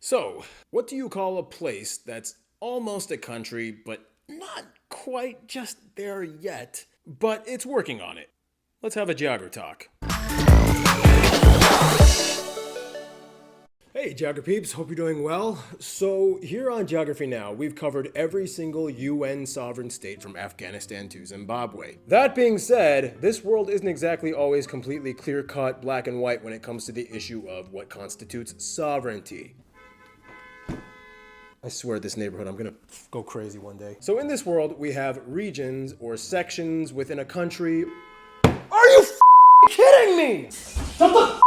So, what do you call a place that's almost a country, but not quite just there yet, but it's working on it? Let's have a Jogger talk. Hey, Jogger peeps, hope you're doing well. So, here on Geography Now, we've covered every single UN sovereign state from Afghanistan to Zimbabwe. That being said, this world isn't exactly always completely clear-cut, black and white when it comes to the issue of what constitutes sovereignty. I swear this neighborhood, I'm gonna go crazy one day. So in this world, we have regions or sections within a country. Are you kidding me? Shut the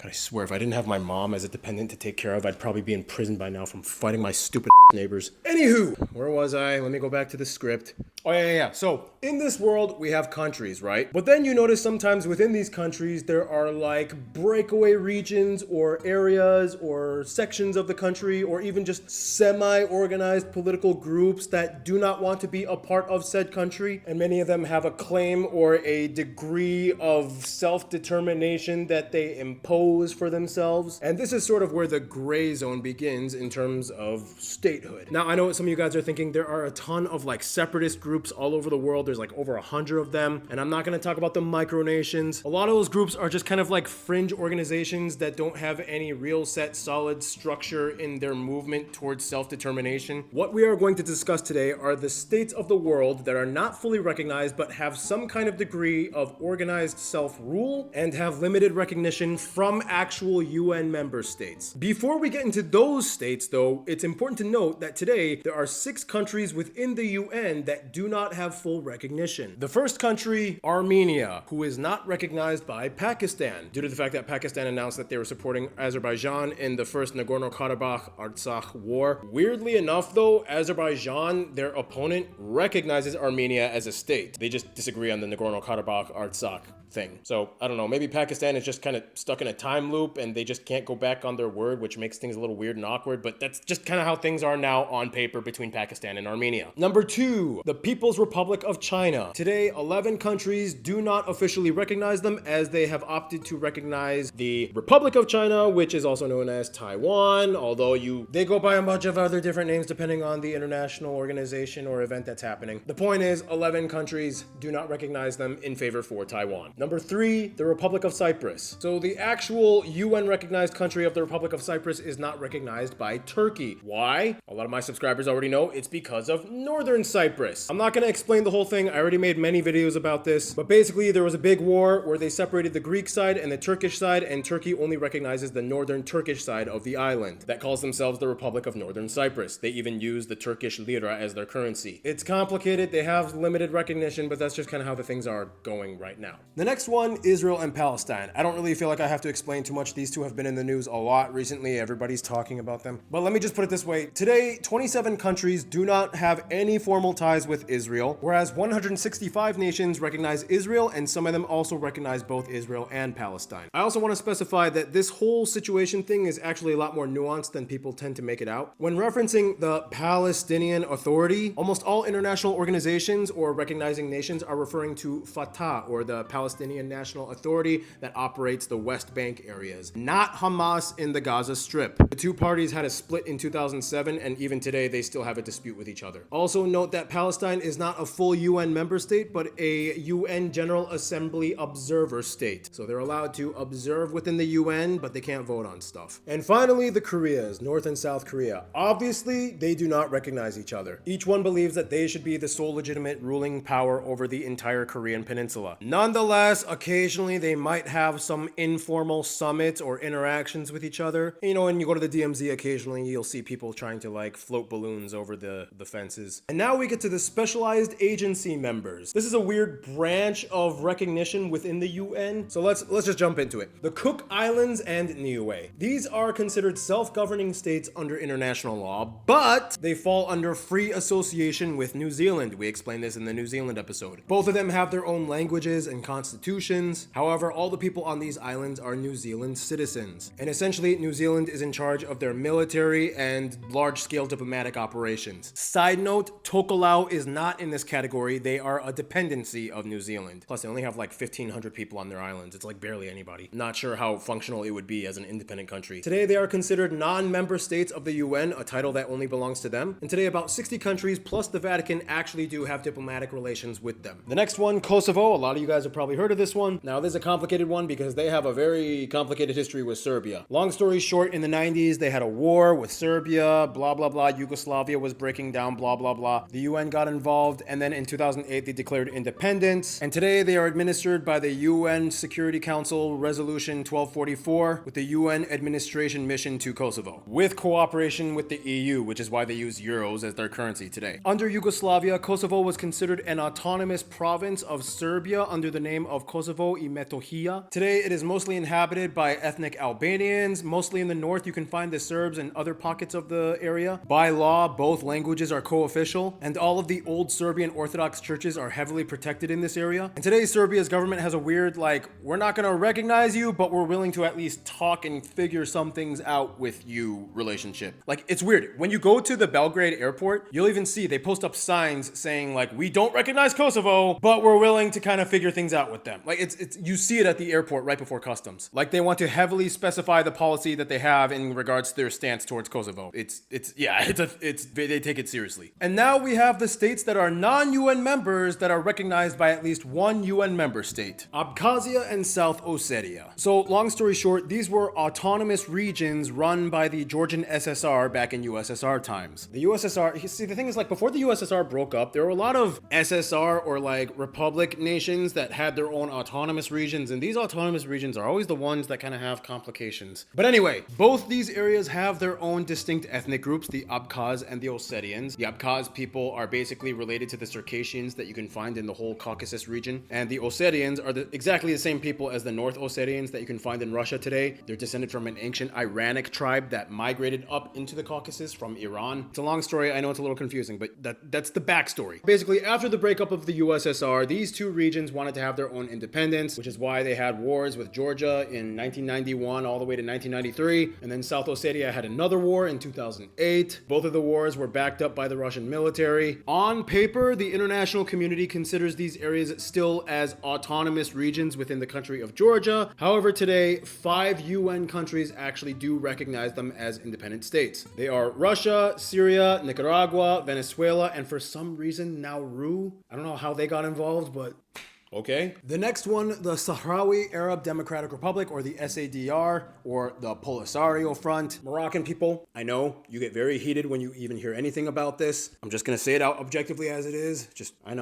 I swear, if I didn't have my mom as a dependent to take care of, I'd probably be in prison by now from fighting my stupid neighbors. Anywho, where was I? Let me go back to the script. Oh, yeah. So, in this world, we have countries, right? But then you notice sometimes within these countries, there are like breakaway regions or areas or sections of the country or even just semi-organized political groups that do not want to be a part of said country. And many of them have a claim or a degree of self-determination that they impose for themselves. And this is sort of where the gray zone begins in terms of statehood. Now, I know what some of you guys are thinking. There are a ton of like separatist groups all over the world. There's like over 100 of them. And I'm not going to talk about the micronations. A lot of those groups are just kind of like fringe organizations that don't have any real set solid structure in their movement towards self-determination. What we are going to discuss today are the states of the world that are not fully recognized but have some kind of degree of organized self-rule and have limited recognition from actual UN member states. Before we get into those states though, it's important to note that today there are 6 countries within the UN that do not have full recognition. The first country, Armenia, who is not recognized by Pakistan due to the fact that Pakistan announced that they were supporting Azerbaijan in the first Nagorno-Karabakh-Artsakh war. Weirdly enough though, Azerbaijan, their opponent, recognizes Armenia as a state. They just disagree on the Nagorno-Karabakh-Artsakh thing. So, I don't know, maybe Pakistan is just kind of stuck in a time loop and they just can't go back on their word, which makes things a little weird and awkward, but that's just kind of how things are now on paper between Pakistan and Armenia. Number 2, the People's Republic of China. Today, 11 countries do not officially recognize them as they have opted to recognize the Republic of China, which is also known as Taiwan, although they go by a bunch of other different names depending on the international organization or event that's happening. The point is, 11 countries do not recognize them in favor for Taiwan. Number 3, the Republic of Cyprus. So the actual UN recognized country of the Republic of Cyprus is not recognized by Turkey. Why? A lot of my subscribers already know it's because of Northern Cyprus. I'm not going to explain the whole thing. I already made many videos about this, but basically there was a big war where they separated the Greek side and the Turkish side, and Turkey only recognizes the northern Turkish side of the island. That calls themselves the Republic of Northern Cyprus. They even use the Turkish lira as their currency. It's complicated. They have limited recognition, but that's just kind of how the things are going right now. The next one, Israel and Palestine. I don't really feel like I have to explain too much. These two have been in the news a lot recently. Everybody's talking about them. But let me just put it this way. Today, 27 countries do not have any formal ties with Israel, whereas 165 nations recognize Israel, and some of them also recognize both Israel and Palestine. I also want to specify that this whole situation thing is actually a lot more nuanced than people tend to make it out. When referencing the Palestinian Authority, almost all international organizations or recognizing nations are referring to Fatah, or the Palestinian National Authority that operates the West Bank areas, not Hamas in the Gaza Strip. The two parties had a split in 2007, and even today they still have a dispute with each other. Also note that Palestine is not a full UN member state, but a UN General Assembly observer state. So they're allowed to observe within the UN, but they can't vote on stuff. And finally, the Koreas, North and South Korea. Obviously, they do not recognize each other. Each one believes that they should be the sole legitimate ruling power over the entire Korean peninsula. Nonetheless, occasionally they might have some informal summits or interactions with each other. You know, when you go to the DMZ, occasionally you'll see people trying to like float balloons over the fences. And now we get to the specialized agency members. This is a weird branch of recognition within the UN. So let's just jump into it. The Cook Islands and Niue. These are considered self-governing states under international law, but they fall under free association with New Zealand. We explained this in the New Zealand episode. Both of them have their own languages and constitutions constitutions. However, all the people on these islands are New Zealand citizens. And essentially, New Zealand is in charge of their military and large-scale diplomatic operations. Side note, Tokelau is not in this category. They are a dependency of New Zealand. Plus, they only have like 1,500 people on their islands. It's like barely anybody. Not sure how functional it would be as an independent country. Today, they are considered non-member states of the UN, a title that only belongs to them. And today, about 60 countries plus the Vatican actually do have diplomatic relations with them. The next one, Kosovo. A lot of you guys have probably heard of this one. Now, this is a complicated one because they have a very complicated history with Serbia. Long story short, in the 90s, they had a war with Serbia, blah, blah, blah. Yugoslavia was breaking down, blah, blah, blah. The UN got involved, and then in 2008, they declared independence. And today, they are administered by the UN Security Council Resolution 1244 with the UN Administration Mission to Kosovo, with cooperation with the EU, which is why they use euros as their currency today. Under Yugoslavia, Kosovo was considered an autonomous province of Serbia under the name of Kosovo I Metohija. Today, it is mostly inhabited by ethnic Albanians. Mostly in the north, you can find the Serbs and other pockets of the area. By law, both languages are co-official, and all of the old Serbian Orthodox churches are heavily protected in this area. And today, Serbia's government has a weird, like, we're not going to recognize you, but we're willing to at least talk and figure some things out with you relationship. Like, it's weird. When you go to the Belgrade airport, you'll even see they post up signs saying, like, we don't recognize Kosovo, but we're willing to kind of figure things out with them. Like, it's you see it at the airport right before customs. Like, they want to heavily specify the policy that they have in regards to their stance towards Kosovo. They take it seriously. And now we have the states that are non-UN members that are recognized by at least one UN member state: Abkhazia and South Ossetia. So, long story short, these were autonomous regions run by the Georgian SSR back in USSR times. The USSR, see, the thing is, like, before the USSR broke up, there were a lot of SSR or like republic nations that had their own autonomous regions, and these autonomous regions are always the ones that kind of have complications. But anyway, both these areas have their own distinct ethnic groups, the Abkhaz and the Ossetians. The Abkhaz people are basically related to the Circassians that you can find in the whole Caucasus region, and the Ossetians are exactly the same people as the North Ossetians that you can find in Russia today. They're descended from an ancient Iranic tribe that migrated up into the Caucasus from Iran. It's a long story, I know it's a little confusing, but that's the backstory. Basically, after the breakup of the USSR, these two regions wanted to have their own independence, which is why they had wars with Georgia in 1991 all the way to 1993, and then South Ossetia had another war in 2008. Both of the wars were backed up by the Russian military. On paper, the international community considers these areas still as autonomous regions within the country of Georgia. However, today, 5 UN countries actually do recognize them as independent states. They are Russia, Syria, Nicaragua, Venezuela, and for some reason, Nauru. I don't know how they got involved, but okay. The next one, the Sahrawi Arab Democratic Republic, or the SADR, or the Polisario Front. Moroccan people, I know you get very heated when you even hear anything about this. I'm just gonna say it out objectively as it is. I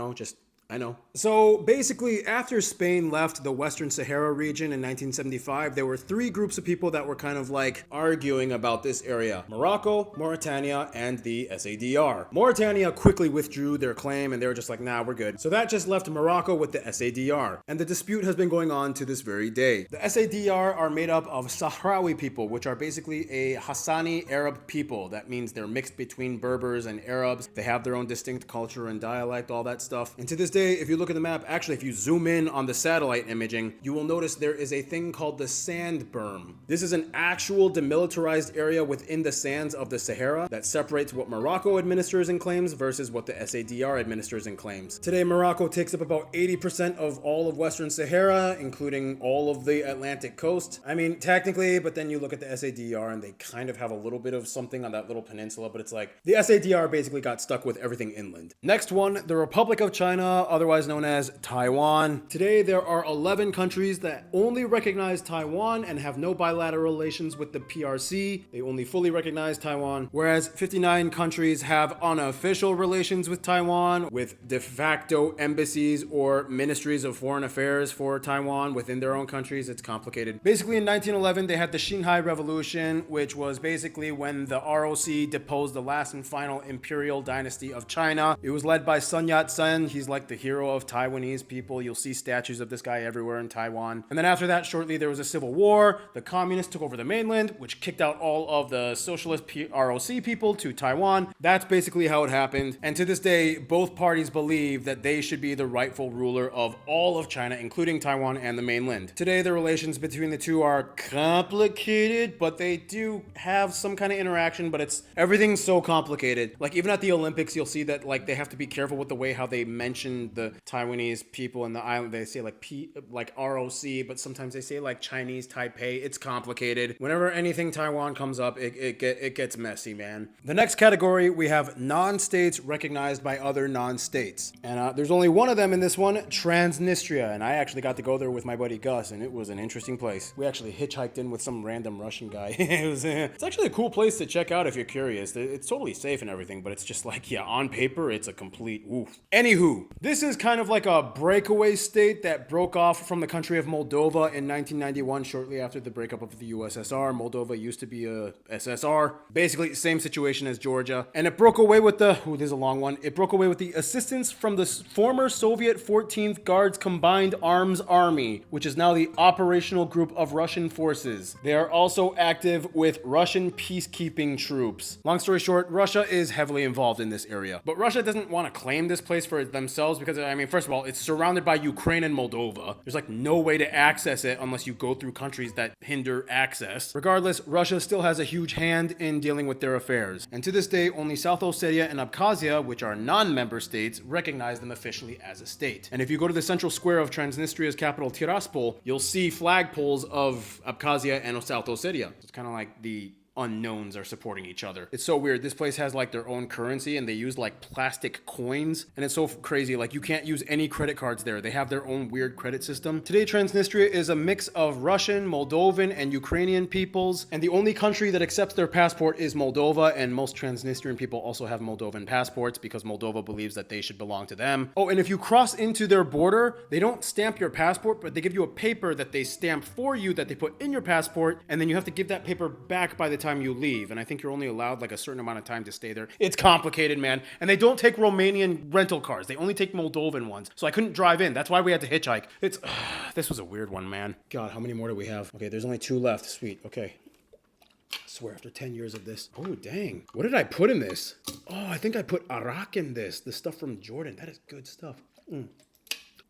know. So basically, after Spain left the Western Sahara region in 1975, there were 3 groups of people that were kind of like arguing about this area: Morocco, Mauritania, and the SADR. Mauritania quickly withdrew their claim and they were just like, nah, we're good. So that just left Morocco with the SADR. And the dispute has been going on to this very day. The SADR are made up of Sahrawi people, which are basically a Hassani Arab people. That means they're mixed between Berbers and Arabs. They have their own distinct culture and dialect, all that stuff. And to this day, if you look at the map, actually, if you zoom in on the satellite imaging, you will notice there is a thing called the sand berm. This is an actual demilitarized area within the sands of the Sahara that separates what Morocco administers and claims versus what the SADR administers and claims. Today, Morocco takes up about 80% of all of Western Sahara, including all of the Atlantic coast. I mean, technically, but then you look at the SADR and they kind of have a little bit of something on that little peninsula, but it's like the SADR basically got stuck with everything inland. Next one, the Republic of China, otherwise known as Taiwan. Today, there are 11 countries that only recognize Taiwan and have no bilateral relations with the PRC. They only fully recognize Taiwan, whereas 59 countries have unofficial relations with Taiwan, with de facto embassies or ministries of foreign affairs for Taiwan within their own countries. It's complicated. Basically, in 1911, they had the Xinhai Revolution, which was basically when the ROC deposed the last and final imperial dynasty of China. It was led by Sun Yat-sen. He's like the the hero of Taiwanese people. You'll see statues of this guy everywhere in Taiwan. And then after that, shortly, there was a civil war. The communists took over the mainland, which kicked out all of the socialist ROC people to Taiwan. That's basically how it happened. And to this day, both parties believe that they should be the rightful ruler of all of China, including Taiwan and the mainland. Today, the relations between the two are complicated, but they do have some kind of interaction, but everything's so complicated. Like, even at the Olympics, you'll see that, like, they have to be careful with the way how they mention the Taiwanese people in the island. They say, like ROC, but sometimes they say, like, Chinese Taipei. It's complicated. Whenever anything Taiwan comes up, it gets messy, man. The next category, we have non-states recognized by other non-states. And there's only one of them in this one, Transnistria. And I actually got to go there with my buddy Gus, and it was an interesting place. We actually hitchhiked in with some random Russian guy. It's actually a cool place to check out if you're curious. It's totally safe and everything, but it's just like, yeah, on paper, it's a complete oof. Anywho, this is kind of like a breakaway state that broke off from the country of Moldova in 1991, shortly after the breakup of the USSR. Moldova used to be a SSR. Basically, same situation as Georgia. And it broke away with this is a long one. It broke away with the assistance from the former Soviet 14th Guards Combined Arms Army, which is now the operational group of Russian forces. They are also active with Russian peacekeeping troops. Long story short, Russia is heavily involved in this area. But Russia doesn't want to claim this place for themselves because, I mean, first of all, it's surrounded by Ukraine and Moldova. There's like no way to access it unless you go through countries that hinder access. Regardless, Russia still has a huge hand in dealing with their affairs. And to this day, only South Ossetia and Abkhazia, which are non-member states, recognize them officially as a state. And if you go to the central square of Transnistria's capital, Tiraspol, you'll see flagpoles of Abkhazia and South Ossetia. It's kind of like the unknowns are supporting each other. It's so weird. This place has like their own currency and they use like plastic coins, and it's so crazy. Like, you can't use any credit cards there. They have their own weird credit system. Today, Transnistria is a mix of Russian, Moldovan, and Ukrainian peoples, and the only country that accepts their passport is Moldova, and most Transnistrian people also have Moldovan passports because Moldova believes that they should belong to them. Oh, and if you cross into their border, they don't stamp your passport, but they give you a paper that they stamp for you that they put in your passport, and then you have to give that paper back by the time you leave. And I think you're only allowed like a certain amount of time to stay there. It's complicated, man. And they don't take Romanian rental cars. They only take Moldovan ones. So I couldn't drive in. That's why we had to hitchhike. This was a weird one, man. God, how many more do we have? Okay, there's only 2 left. Sweet. Okay. I swear, after 10 years of this. Oh, dang. What did I put in this? Oh, I think I put arak in this. The stuff from Jordan. That is good stuff.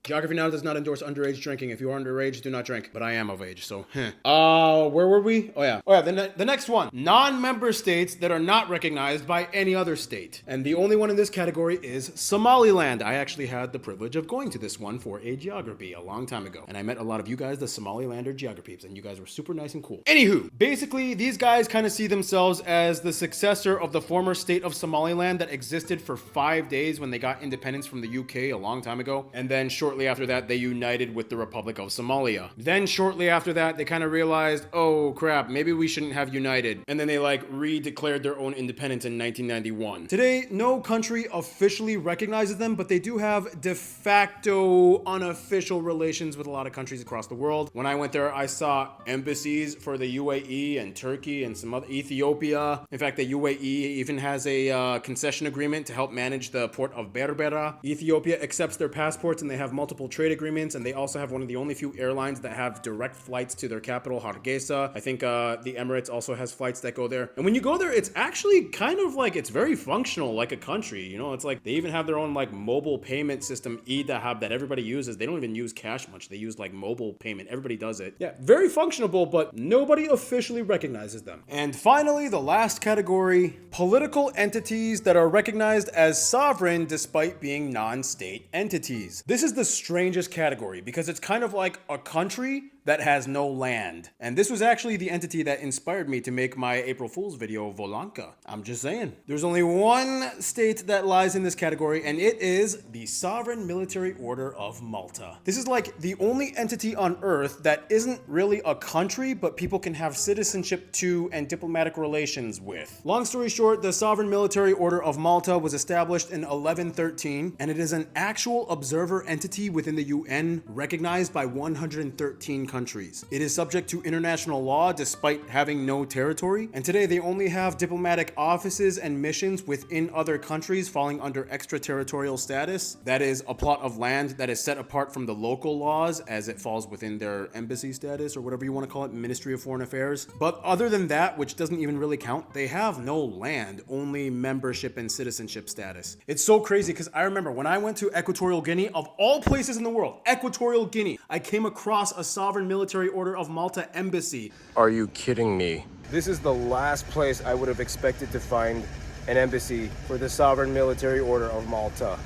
Geography Now does not endorse underage drinking. If you are underage, do not drink. But I am of age, so where were we? Oh yeah, the next one. Non-member states that are not recognized by any other state. And the only one in this category is Somaliland. I actually had the privilege of going to this one for a geography a long time ago. And I met a lot of you guys, the Somalilander geographies, and you guys were super nice and cool. Anywho, basically, these guys kind of see themselves as the successor of the former state of Somaliland that existed for 5 days when they got independence from the UK a long time ago. And then shortly after that, they united with the Republic of Somalia. Then shortly after that, they kind of realized, oh crap, maybe we shouldn't have united. And then they like re-declared their own independence in 1991. Today, no country officially recognizes them, but they do have de facto unofficial relations with a lot of countries across the world. When I went there, I saw embassies for the UAE and Turkey and some other, Ethiopia. In fact, the UAE even has a concession agreement to help manage the port of Berbera. Ethiopia accepts their passports and they have multiple trade agreements, and they also have one of the only few airlines that have direct flights to their capital, Hargeisa. I think the Emirates also has flights that go there. And when you go there, it's actually kind of like, it's very functional like a country, you know? It's like they even have their own like mobile payment system, Idahab, that everybody uses. They don't even use cash much. They use like mobile payment. Everybody does it. Yeah, very functional, but nobody officially recognizes them. And finally, the last category, political entities that are recognized as sovereign despite being non-state entities. This is the strangest category because it's kind of like a country that has no land. And this was actually the entity that inspired me to make my April Fool's video, Volanka. I'm just saying. There's only one state that lies in this category, and it is the Sovereign Military Order of Malta. This is like the only entity on Earth that isn't really a country, but people can have citizenship to and diplomatic relations with. Long story short, the Sovereign Military Order of Malta was established in 1113, and it is an actual observer entity within the UN recognized by 113 countries. It is subject to international law despite having no territory, and today they only have diplomatic offices and missions within other countries falling under extraterritorial status. That is a plot of land that is set apart from the local laws as it falls within their embassy status or whatever you want to call it, Ministry of Foreign Affairs. But other than that, which doesn't even really count, they have no land, only membership and citizenship status. It's so crazy because I remember when I went to Equatorial Guinea, of all places in the world, Equatorial Guinea, I came across a Sovereign Military Order of Malta embassy. Are you kidding me? This is the last place I would have expected to find an embassy for the Sovereign Military Order of Malta.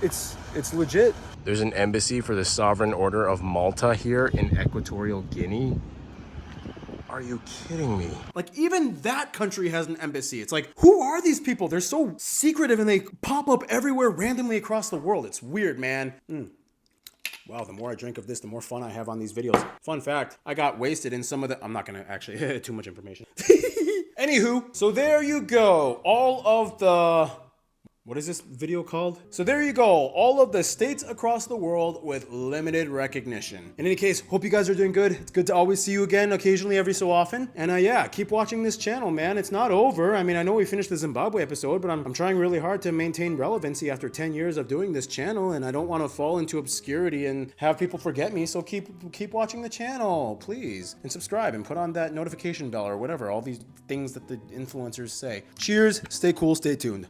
It's legit. There's an embassy for the Sovereign Order of Malta here in Equatorial Guinea? Are you kidding me? Like, even that country has an embassy. It's like, who are these people? They're so secretive and they pop up everywhere randomly across the world. It's weird, man. Wow, the more I drink of this, the more fun I have on these videos. Fun fact, I got wasted in some of the... I'm not gonna actually... too much information. Anywho, so there you go. All of the... What is this video called? So there you go, all of the states across the world with limited recognition. In any case, hope you guys are doing good. It's good to always see you again occasionally every so often. And yeah, keep watching this channel, man. It's not over. I mean, I know we finished the Zimbabwe episode, but I'm trying really hard to maintain relevancy after 10 years of doing this channel, and I don't want to fall into obscurity and have people forget me, so keep watching the channel, please. And subscribe and put on that notification bell or whatever, all these things that the influencers say. Cheers, stay cool, stay tuned.